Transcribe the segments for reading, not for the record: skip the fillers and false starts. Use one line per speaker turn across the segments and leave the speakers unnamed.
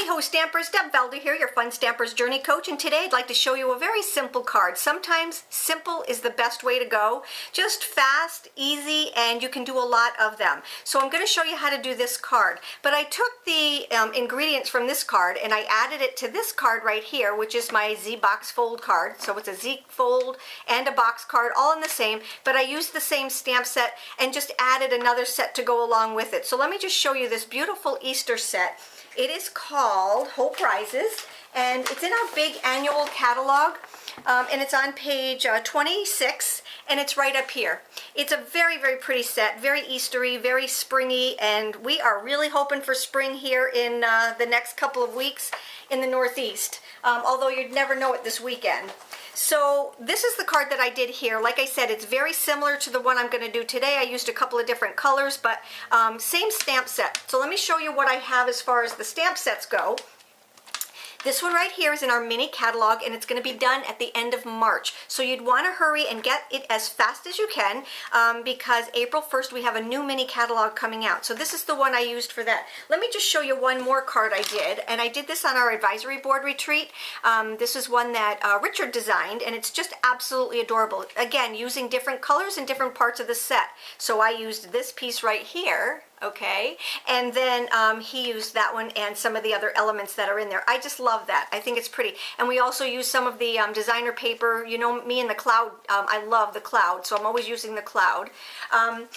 Howdy-ho Stampers, Deb Valder here, your Fun Stampers Journey Coach, and today I'd like to show you a very simple card. Sometimes simple is the best way to go. Just fast, easy, and you can do a lot of them. So I'm going to show you how to do this card. But I took the ingredients from this card and I added it to this card right here, which is my Z box fold card. So it's a Z fold and a box card, all in the same, but I used the same stamp set and just added another set to go along with it. So let me just show you this beautiful Easter set. It is called Hope Rises, and it's in our big annual catalog, and it's on page 26, and it's right up here. It's a very, very pretty set, very Eastery, very springy, and we are really hoping for spring here in the next couple of weeks in the Northeast, although you'd never know it this weekend. So this is the card that I did here. Like I said, it's very similar to the one I'm going to do today. I used a couple of different colors, but same stamp set. So let me show you what I have as far as the stamp sets go. This one right here is in our mini catalog, and it's going to be done at the end of March. So you'd want to hurry and get it as fast as you can because April 1st we have a new mini catalog coming out. So this is the one I used for that. Let me just show you one more card I did, and I did this on our advisory board retreat. This is one that Richard designed, and it's just absolutely adorable. Again, using different colors in different parts of the set. So I used this piece right here. Okay, and then he used that one and some of the other elements that are in there. I just love that. I think it's pretty. And we also use some of the designer paper. You know me and the cloud. I love the cloud, so I'm always using the cloud.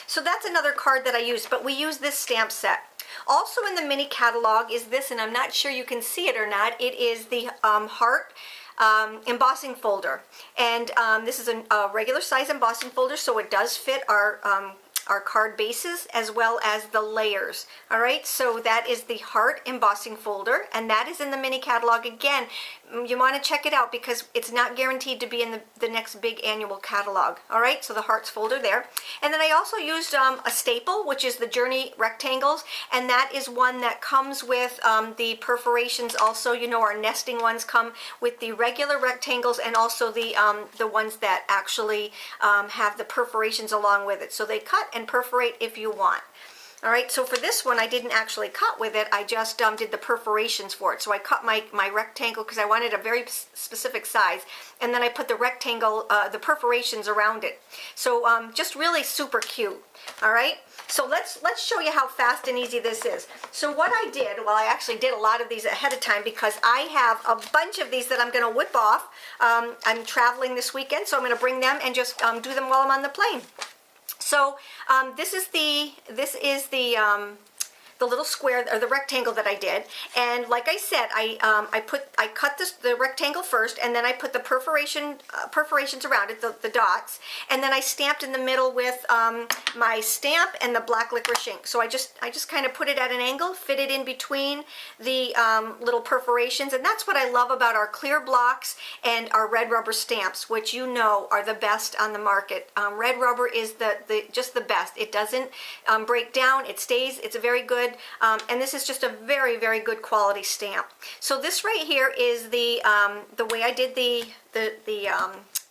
So that's another card that I use, but we use this stamp set. Also in the mini catalog is this, and I'm not sure you can see it or not. It is the heart embossing folder. And this is a regular size embossing folder, so it does fit our card bases as well as the layers. All right, so that is the heart embossing folder, and that is in the mini catalog. Again, you want to check it out because it's not guaranteed to be in the next big annual catalog. All right, so the hearts folder there. And then I also used a staple, which is the Journey rectangles, and that is one that comes with the perforations also. You know, our nesting ones come with the regular rectangles and also the ones that actually have the perforations along with it. So they cut and perforate if you want. All right, so for this one, I didn't actually cut with it. I just did the perforations for it. So I cut my rectangle because I wanted a very specific size, and then I put the rectangle, the perforations around it. So just really super cute. All right, so let's show you how fast and easy this is. So what I did, well, I actually did a lot of these ahead of time because I have a bunch of these that I'm going to whip off. I'm traveling this weekend, so I'm going to bring them and just do them while I'm on the plane. So this is the little square or the rectangle that I did, and like I said, I cut the rectangle first, and then I put the perforations around it, the dots, and then I stamped in the middle with my stamp and the black licorice ink. So I just kind of put it at an angle, fit it in between the little perforations, and that's what I love about our clear blocks and our red rubber stamps, which you know are the best on the market. Red rubber is just the best. It doesn't break down. It stays. It's a very good. And this is just a very, very good quality stamp. So this right here is the way I did the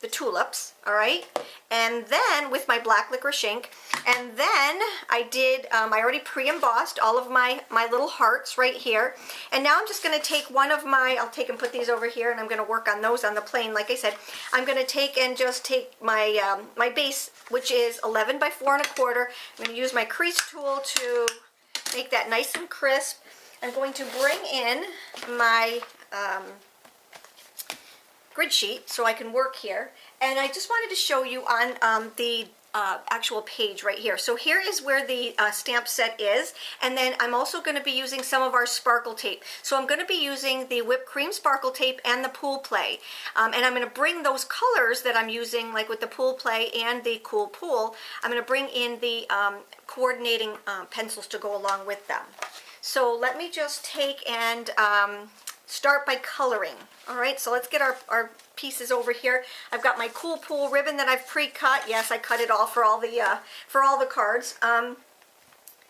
tulips, all right? And then with my black licorice ink, and then I did, I already pre-embossed all of my little hearts right here. And now I'm just going to take one of I'll take and put these over here, and I'm going to work on those on the plane. Like I said, I'm going to take my my base, which is 11 by 4 1/4. I'm going to use my crease tool to make that nice and crisp. I'm going to bring in my grid sheet so I can work here, and I just wanted to show you on the actual page right here. So here is where the stamp set is, and then I'm also going to be using some of our sparkle tape. So I'm going to be using the whipped cream sparkle tape and the pool play, and I'm going to bring those colors that I'm using, like with the pool play and the cool pool, I'm going to bring in the coordinating pencils to go along with them. So let me just take and start by coloring. All right, so let's get our pieces over here. I've got my cool pool ribbon that I've pre-cut. Yes, I cut it all for all the cards.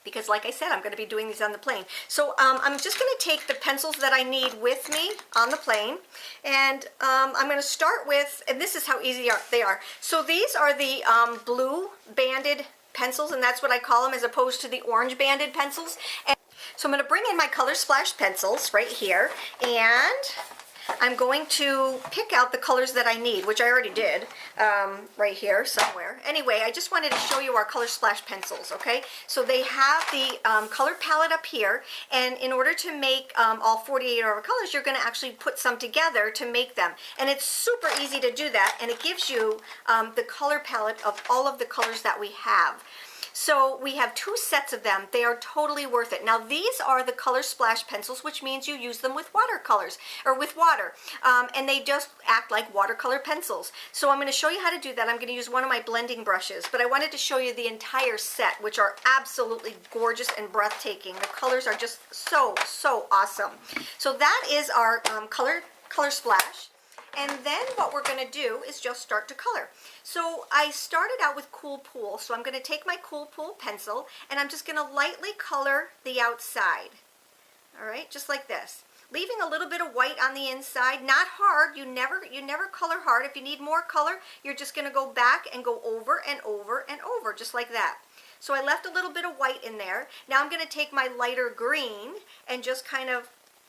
Because like I said, I'm going to be doing these on the plane. So I'm just going to take the pencils that I need with me on the plane, and I'm going to start with, and this is how easy they are. So these are the blue banded pencils, and that's what I call them, as opposed to the orange banded pencils. And So I'm going to bring in my Color Splash pencils right here, and I'm going to pick out the colors that I need, which I already did right here somewhere. Anyway, I just wanted to show you our Color Splash pencils, okay? So they have the color palette up here, and in order to make all 48 of our colors, you're going to actually put some together to make them. And it's super easy to do that, and it gives you the color palette of all of the colors that we have. So we have 2 sets of them. They are totally worth it. Now these are the Color Splash pencils, which means you use them with watercolors or with water, and they just act like watercolor pencils. So I'm going to show you how to do that. I'm going to use one of my blending brushes, but I wanted to show you the entire set, which are absolutely gorgeous and breathtaking. The colors are just so awesome. So that is our Color Splash. And then what we're going to do is just start to color. So I started out with Cool Pool, so I'm going to take my Cool Pool pencil and I'm just going to lightly color the outside. All right, just like this. Leaving a little bit of white on the inside, not hard. You never color hard. If you need more color, you're just going to go back and go over and over and over, just like that. So I left a little bit of white in there. Now I'm going to take my lighter green and just kind of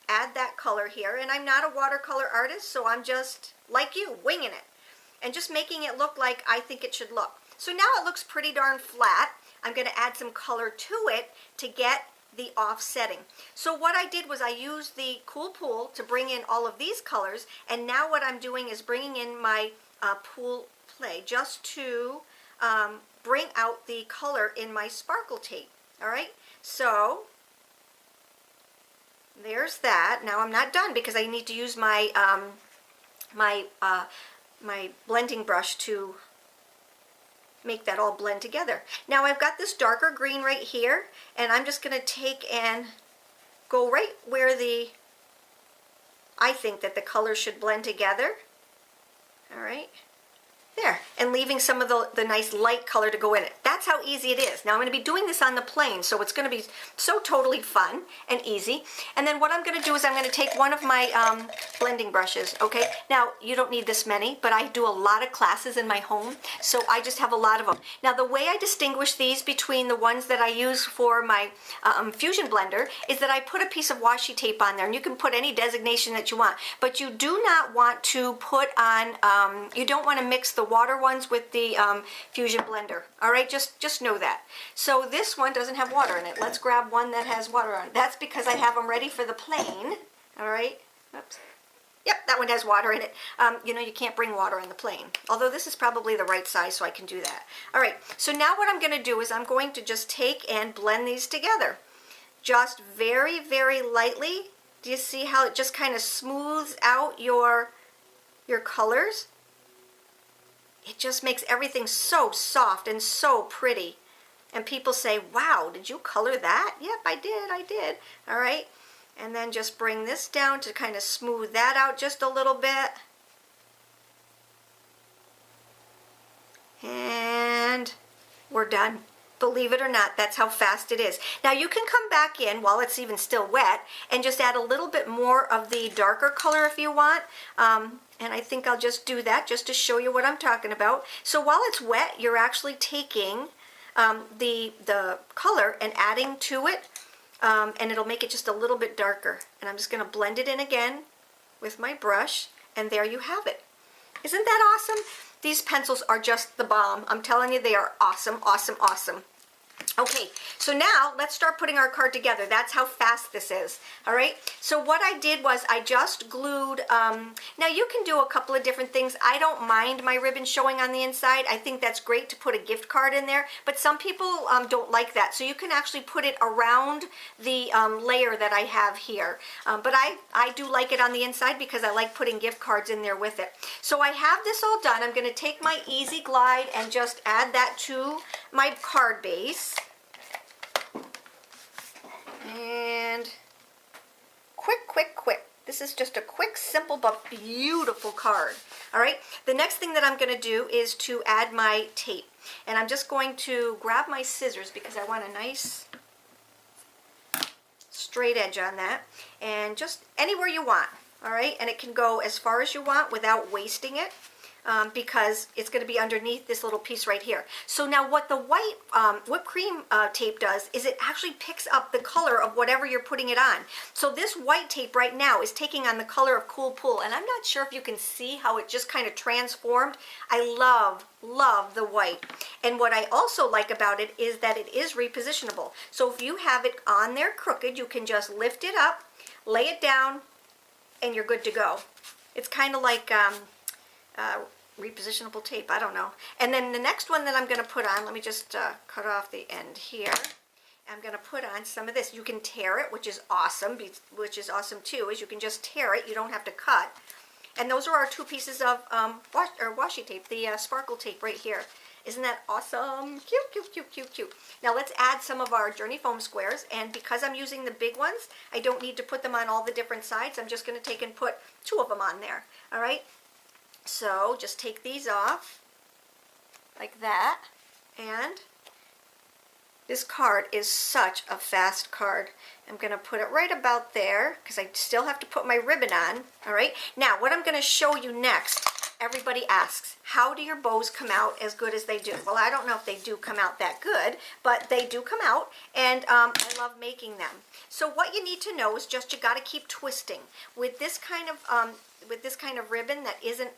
add that color here. And I'm not a watercolor artist, so I'm just, like you, winging it and just making it look like I think it should look. So now it looks pretty darn flat. I'm going to add some color to it to get the offsetting. So what I did was I used the Cool Pool to bring in all of these colors, and now what I'm doing is bringing in my Pool Play just to bring out the color in my sparkle tape. All right, so there's that. Now I'm not done because I need to use my my blending brush to make that all blend together. Now I've got this darker green right here, and I'm just going to take and go right where I think that the colors should blend together. All right. There, and leaving some of the nice light color to go in it. That's how easy it is. Now I'm going to be doing this on the plane, so it's going to be so totally fun and easy. And then what I'm going to do is I'm going to take one of my blending brushes, okay? Now, you don't need this many, but I do a lot of classes in my home, so I just have a lot of them. Now, the way I distinguish these between the ones that I use for my Fusion blender is that I put a piece of washi tape on there, and you can put any designation that you want, but you do not want to put on, you don't want to mix the water ones with the Fusion blender. All right, just know that. So this one doesn't have water in it. Let's grab one that has water on it. That's because I have them ready for the plane. All right. Oops. Yep, that one has water in it. You know, you can't bring water on the plane. Although this is probably the right size, so I can do that. All right, so now what I'm going to do is I'm going to just take and blend these together. Just very, very lightly. Do you see how it just kind of smooths out your colors? It just makes everything so soft and so pretty. And people say, wow, did you color that? Yep, I did. All right. And then just bring this down to kind of smooth that out just a little bit. And we're done. Believe it or not, that's how fast it is. Now you can come back in while it's even still wet and just add a little bit more of the darker color if you want. And I think I'll just do that just to show you what I'm talking about. So while it's wet, you're actually taking the color and adding to it, and it'll make it just a little bit darker. And I'm just going to blend it in again with my brush, and there you have it. Isn't that awesome? These pencils are just the bomb. I'm telling you, they are awesome, awesome, awesome. Okay, so now let's start putting our card together. That's how fast this is. All right, so what I did was I just glued, now you can do a couple of different things. I don't mind my ribbon showing on the inside. I think that's great to put a gift card in there, but some people don't like that. So you can actually put it around the layer that I have here. But I do like it on the inside because I like putting gift cards in there with it. So I have this all done. I'm going to take my Easy Glide and just add that to my card base. And quick. This is just a quick, simple, but beautiful card. All right, the next thing that I'm going to do is to add my tape. And I'm just going to grab my scissors because I want a nice straight edge on that. And just anywhere you want, all right? And it can go as far as you want without wasting it. because it's going to be underneath this little piece right here. So now what the white whipped cream tape does is it actually picks up the color of whatever you're putting it on. So this white tape right now is taking on the color of Cool Pool, and I'm not sure if you can see how it just kind of transformed. I love the white. And what I also like about it is that it is repositionable. So if you have it on there crooked, you can just lift it up, lay it down, and you're good to go. It's kind of like repositionable tape, I don't know. And then the next one that I'm going to put on, let me just cut off the end here. I'm going to put on some of this. You can tear it, which is awesome, too, is you can just tear it. You don't have to cut. And those are our two pieces of washi tape, the sparkle tape right here. Isn't that awesome? Cute, cute, cute, cute, cute. Now let's add some of our Journey foam squares, and because I'm using the big ones, I don't need to put them on all the different sides. I'm just going to take and put 2 of them on there. All right? So just take these off like that, and this card is such a fast card. I'm going to put it right about there because I still have to put my ribbon on. All right? Now what I'm going to show you next, everybody asks, how do your bows come out as good as they do? Well, I don't know if they do come out that good, but they do come out, and I love making them. So what you need to know is just you got to keep twisting. With this kind of ribbon that isn't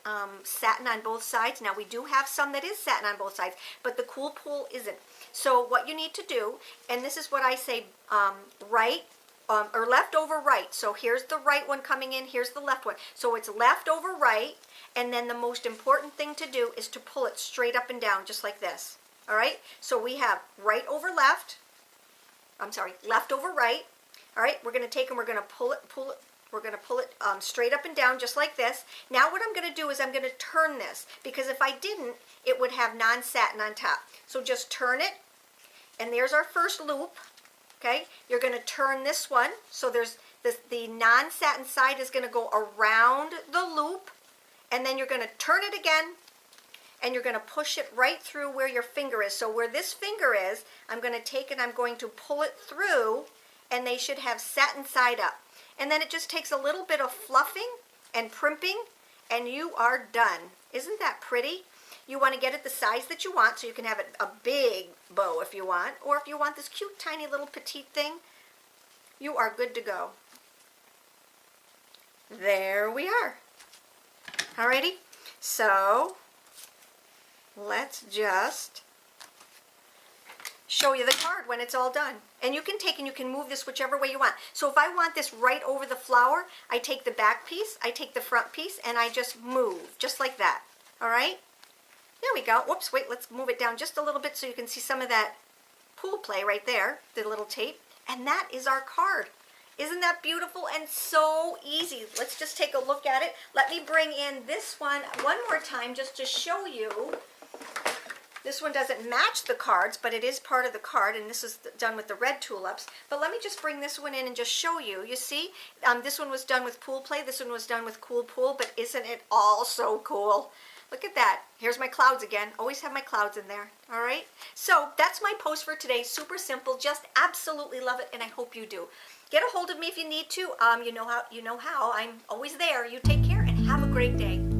satin on both sides. Now we do have some that is satin on both sides, but the Cool Pool isn't. So what you need to do, and this is what I say, right or left over right. So here's the right one coming in, here's the left one. So it's left over right, and then the most important thing to do is to pull it straight up and down, just like this. All right? So we have right over left, left over right. All right, we're going to take and we're going to pull it, we're going to pull it straight up and down just like this. Now what I'm going to do is I'm going to turn this, because if I didn't, it would have non-satin on top. So just turn it, and there's our first loop. Okay, you're going to turn this one, so there's this, the non-satin side is going to go around the loop, and then you're going to turn it again, and you're going to push it right through where your finger is. So where this finger is, I'm going to take it, I'm going to pull it through, and they should have satin side up. And then it just takes a little bit of fluffing and primping, and you are done. Isn't that pretty? You want to get it the size that you want, so you can have it a big bow if you want, or if you want this cute tiny little petite thing, you are good to go. There we are. Alrighty, so let's just show you the card when it's all done. And you can take and you can move this whichever way you want. So if I want this right over the flower, I take the back piece, I take the front piece, and I just move, just like that. All right? There we go. Whoops, wait, let's move it down just a little bit so you can see some of that pool play right there, the little tape. And that is our card. Isn't that beautiful and so easy? Let's just take a look at it. Let me bring in this one more time just to show you. This one doesn't match the cards, but it is part of the card, and this is done with the red tulips. But let me just bring this one in and just show you. You see, this one was done with pool play, this one was done with Cool Pool, but isn't it all so cool? Look at that. Here's my clouds again. Always have my clouds in there. All right? So that's my post for today. Super simple. Just absolutely love it, and I hope you do. Get a hold of me if you need to. You know how. I'm always there. You take care and have a great day.